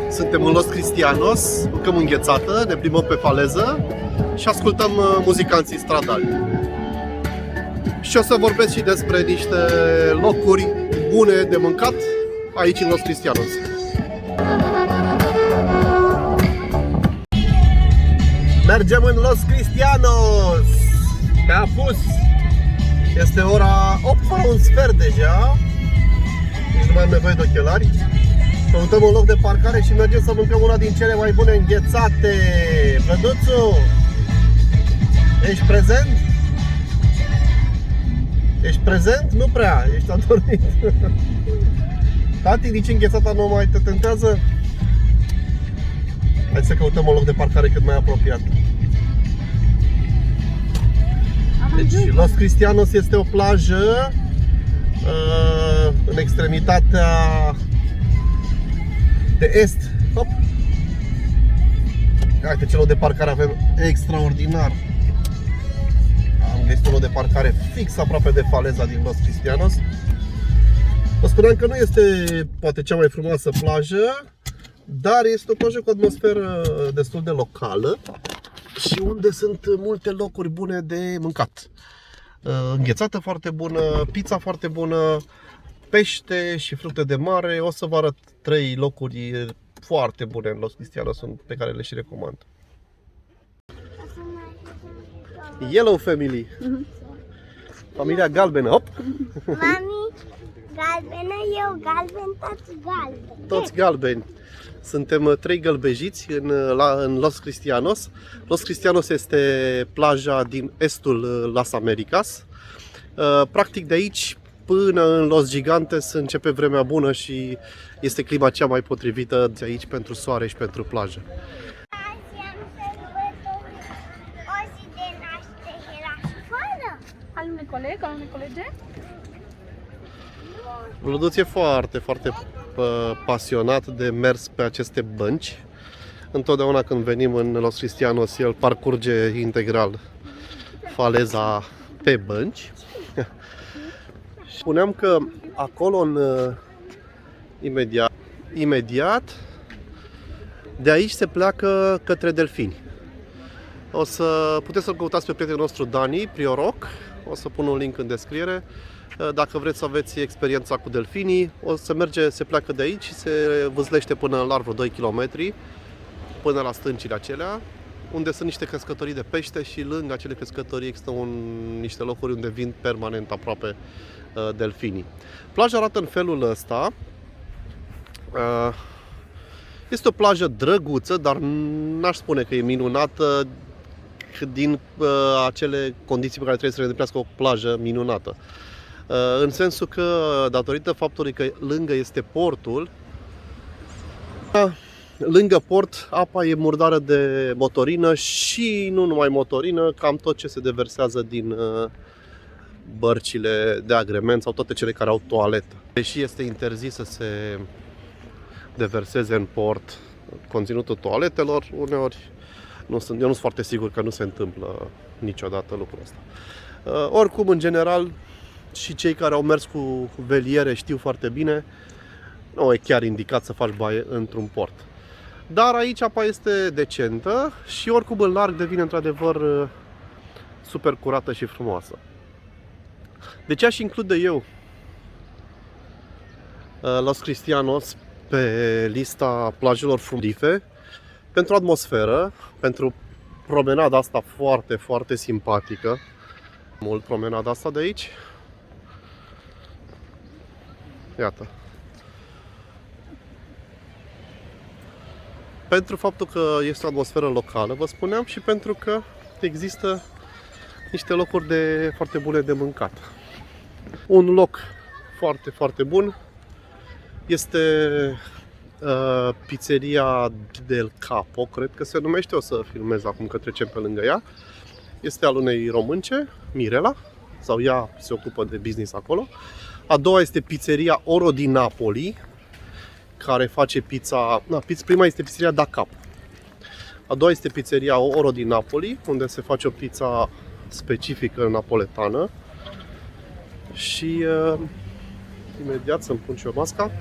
Suntem în Los Cristianos, mâncăm înghețată, ne plimbăm pe faleză și ascultăm muzicanții stradali. Și o să vorbesc și despre niște locuri bune de mâncat aici în Los Cristianos. Mergem în Los Cristianos! Pe apus! Este ora 8 fără un sfert deja. Nici nu mai am nevoie de ochelari. Căutăm un loc de parcare și mergem să mâncăm una din cele mai bune înghețate. Văduțu, ești prezent? Ești prezent? Nu prea, ești adormit. Tati, nici înghețata nu mai te tentează? Hai să căutăm un loc de parcare cât mai apropiat. Deci, Los Cristianos este o plajă în extremitatea de est. Hop. Uite ce loc de parcare avem extraordinar. Am găsit un loc de parcare fix aproape de faleza din Los Cristianos. Vă spuneam că nu este poate cea mai frumoasă plajă, dar este o plajă cu atmosferă destul de locală și unde sunt multe locuri bune de mâncat. Înghețată foarte bună, pizza foarte bună, pește și fructe de mare. O să vă arăt 3 locuri foarte bune în Los Cristianos pe care le și recomand. Yellow Family. Familia galbenă, hop! Mami galbenă, eu galben, toți galbeni. Toți galbeni. Suntem 3 gălbejiți în Los Cristianos. Los Cristianos este plaja din estul Las Americas. Practic de aici până în Los Gigantes începe vremea bună și este clima cea mai potrivită de aici pentru soare și pentru plajă. Azi am sărbătorit o zi de naștere la școală. Al unui coleg, al unei colege? Vlăduț e foarte, foarte pasionat de mers pe aceste bănci. Întotdeauna când venim în Los Cristianos, el parcurge integral faleza pe bănci. Spuneam că acolo, imediat, de aici se pleacă către Delfini. O să puteți să-l căutați pe prietenul nostru Dani Prioroc. O să pun un link în descriere. Dacă vreți să aveți experiența cu delfinii, se pleacă de aici și se vâzlește până la vreo 2 km, până la stâncile acelea, unde sunt niște crescătorii de pește și lângă acele crescătorii există niște locuri unde vin permanent aproape delfinii. Plaja arată în felul ăsta. Este o plajă drăguță, dar n-aș spune că e minunată din acele condiții pe care trebuie să le îndeplinească o plajă minunată. În sensul că, datorită faptului că lângă este portul, lângă port apa e murdară de motorină și nu numai motorină, cam tot ce se deversează din bărcile de agrement sau toate cele care au toaletă. Deși este interzis să se deverseze în port conținutul toaletelor, uneori eu nu sunt foarte sigur că nu se întâmplă niciodată lucrul ăsta. Oricum, în general, și cei care au mers cu veliere știu foarte bine, nu e chiar indicat să faci baie într-un port. Dar aici apa este decentă și oricum în larg devine într-adevăr super curată și frumoasă. De ce aș include eu Los Cristianos pe lista plajelor frumoase? Pentru atmosferă, pentru promenada asta foarte, foarte simpatică. Mult promenada asta de aici. Iată. Pentru faptul că este o atmosferă locală, vă spuneam, și pentru că există niște locuri foarte bune de mâncat. Un loc foarte, foarte bun este Pizzeria del Capo, cred că se numește, o să filmez acum că trecem pe lângă ea. Este al unei românce, Mirela, sau ea se ocupă de business acolo. A doua este pizzeria Oro di Napoli, care face pizza, prima este pizzeria Da Capo. A doua este pizzeria Oro di Napoli, unde se face o pizza specifică napoletană. Și imediat să-mi pun și eu masca.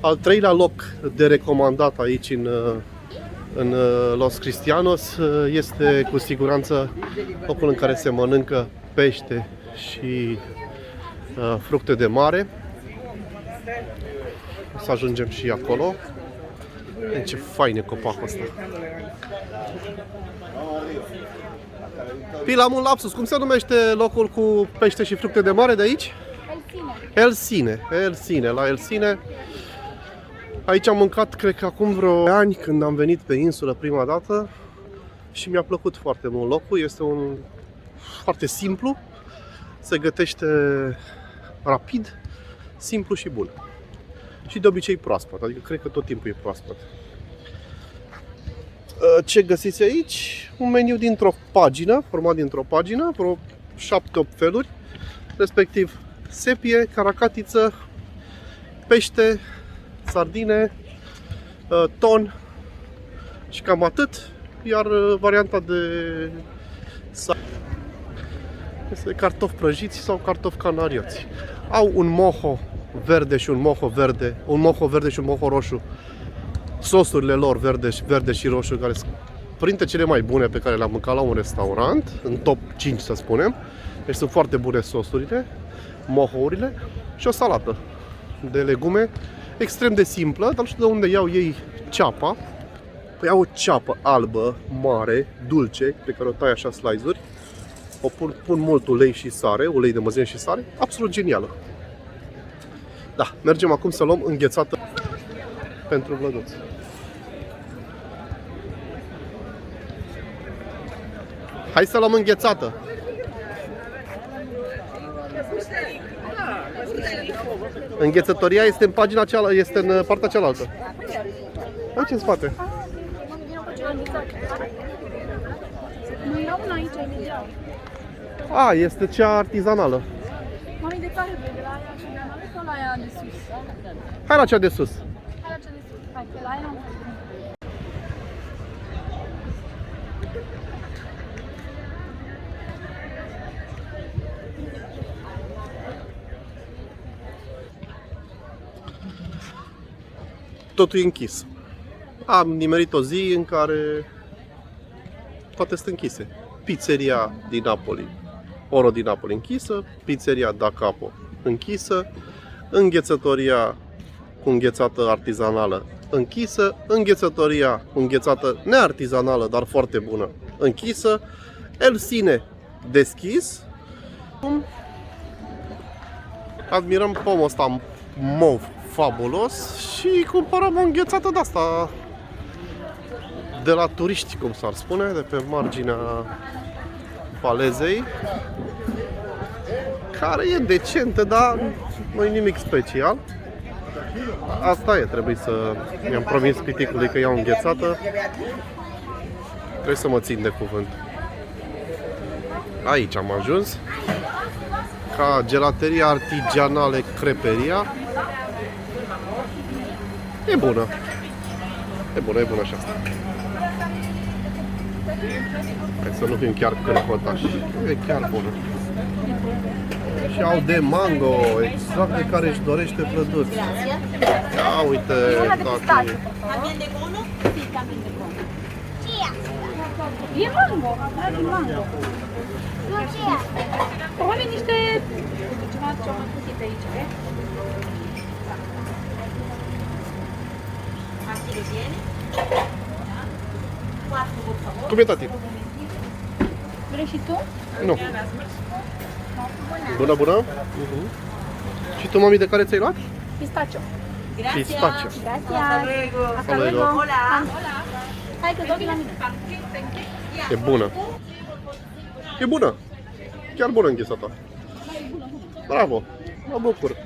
Al treilea loc de recomandat aici în Los Cristianos este cu siguranță locul în care se mănâncă pește și fructe de mare. O să ajungem și acolo. Ce fain e copacul ăsta. Pila, am un lapsus. Cum se numește locul cu pește și fructe de mare de aici? Elsine, la Elsine. Aici am mâncat, cred că acum vreo ani, când am venit pe insulă prima dată și mi-a plăcut foarte mult locul. Este un foarte simplu, se gătește rapid, simplu și bun. Și de obicei proaspăt, adică cred că tot timpul e proaspăt. Ce găsiți aici? Un meniu dintr-o pagină, format dintr-o pagină, vreo 7-8 feluri, respectiv sepie, caracatiță, pește, sardine, ton și cam atât. Iar varianta de este cartofi prăjiți sau cartofi canarioți. Au un mojo verde și un mojo verde, și un mojo roșu. Sosurile lor verde și roșu, care sunt printre cele mai bune pe care le-am mâncat la un restaurant, în top 5 să spunem. Deci sunt foarte bune sosurile, mohourile și o salată de legume extrem de simplă, dar nu știu de unde iau ei ceapa. Păi iau o ceapă albă, mare, dulce, pe care o tai așa slice-uri. O pun mult ulei și sare, ulei de măsline și sare, absolut genială. Da, mergem acum să luăm înghețată pentru vlăduți. Hai să luăm înghețată! Înghețătoria este în pagina cealaltă, este în partea cealaltă. Aici în spate. Nu era una aici imediat. A, este cea artizanală. Mami, de care vrei? De la aia artizanală sau la aia de sus? Hai la cea de sus. Hai la cea de sus. Hai, că la aia am fost. Totul e închis. Am nimerit o zi în care toate sunt închise. Pizzeria din Napoli, Oro din Napoli închisă, pizzeria Da Capo închisă, înghețătoria cu înghețată artizanală închisă, înghețătoria cu înghețată neartizanală, dar foarte bună, închisă, Elsine deschis. Admirăm pomul ăsta mov fabulos și cumpărăm o înghețată de asta de la turiști, cum s-ar spune, de pe marginea Palezei, care e decentă, dar nu e nimic special. Asta e, trebuie să... Mi-am promis piticului că iau înghețată. Trebuie să mă țin de cuvânt. Aici am ajuns, ca gelateria artigianale Creperia. E bună. E bună și asta. Hai să nu fim chiar cărcotași. E chiar bună. Și au de mango, exact de care își dorește plăduț. Ia uite, tati. E mango, da, din mango. Probabil niște... ceva mai puțin pe aici, vezi? Cum e, tati? Vrei și tu? Nu. Bună, bună? Și tu, mami, de care ți-ai luat? Pistachio. Pistachio. Gracias. Hasta luego. luego. Hola. Hai că doi la mine. E bună. E bună. Chiar bună înghețata. Bravo. Mă bucur.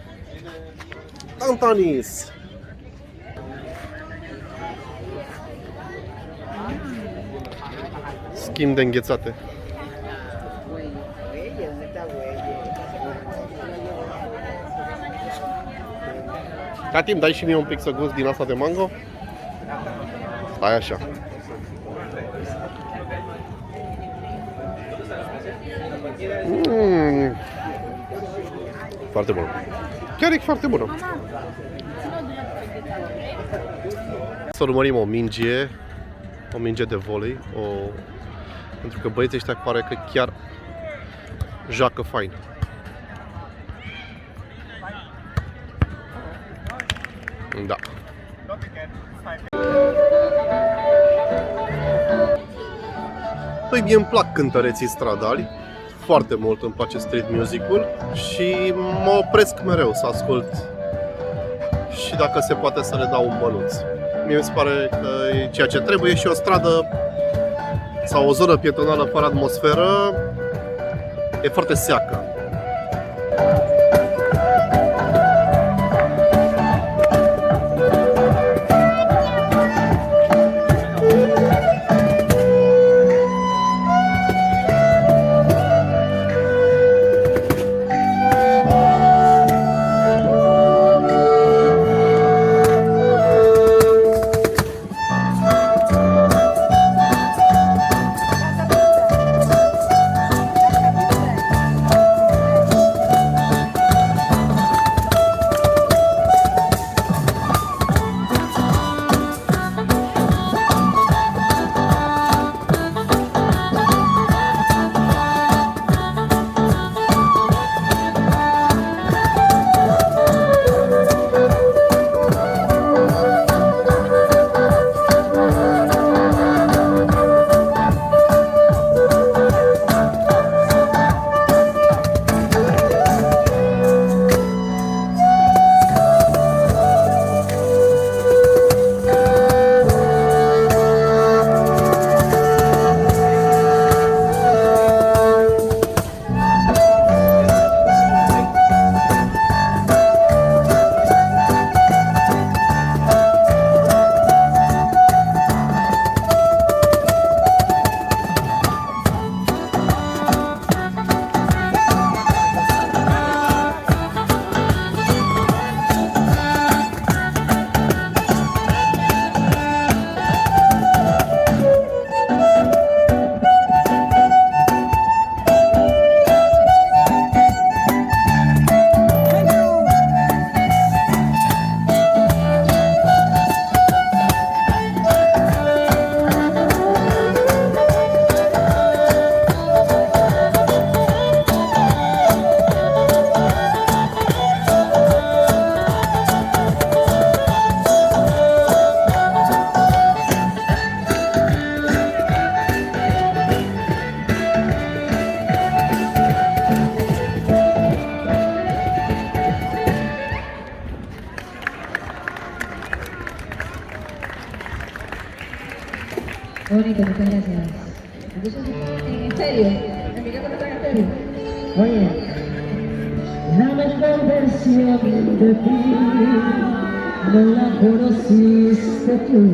Antanis. schimb de înghețate. Ca timp, dai și mie un pic să gust din asta de mango? Stai așa. Foarte bună. Chiar e foarte bună. Să urmărim o minge de volei, pentru că băieții ăștia pare că chiar joacă fain. Da. Păi mie îmi plac cântăreții stradali, foarte mult îmi place street music-ul și mă opresc mereu să ascult și dacă se poate să le dau un bănuț. Mie mi se pare că e ceea ce trebuie și o stradă sau o zonă pietonală fără atmosferă e foarte seacă. Bonito, muchas gracias. Entonces, en serio, el micrófono está en serio. Oye, la mejor versión de ti no la conociste tú,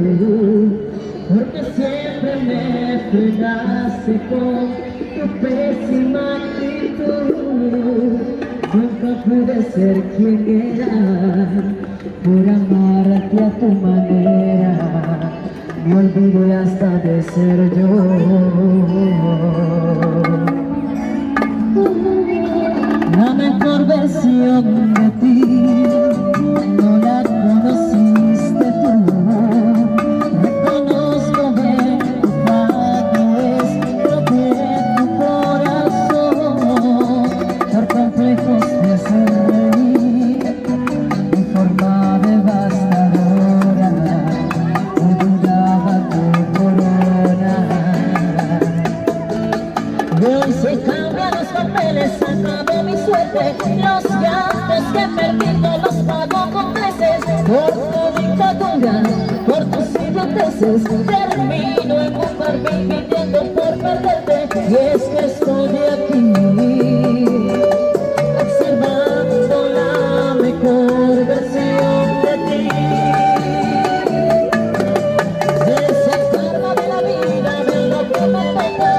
porque siempre me frenaste con tu pésima actitud. Nunca pude ser quien era por amarte a tu manera. Me olvidé hasta de ser yo. La mejor versión de ti no la conociste tú. Reconozco bien tu fallo es propio de tu corazón. Por complejos de ser reír, mi forma devastadora. Hoy se cambian los papeles, se acabó mi suerte. Los gastos que perdí no los pago con creces. Por tu dictadura, por tus idioteces, termino en un bar viviendo por perderte. Y es que estoy aquí, observando la mejor versión de ti. Es el karma de la vida, de lo que me toca.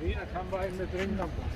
Bine, cam vai mit drin am Platz.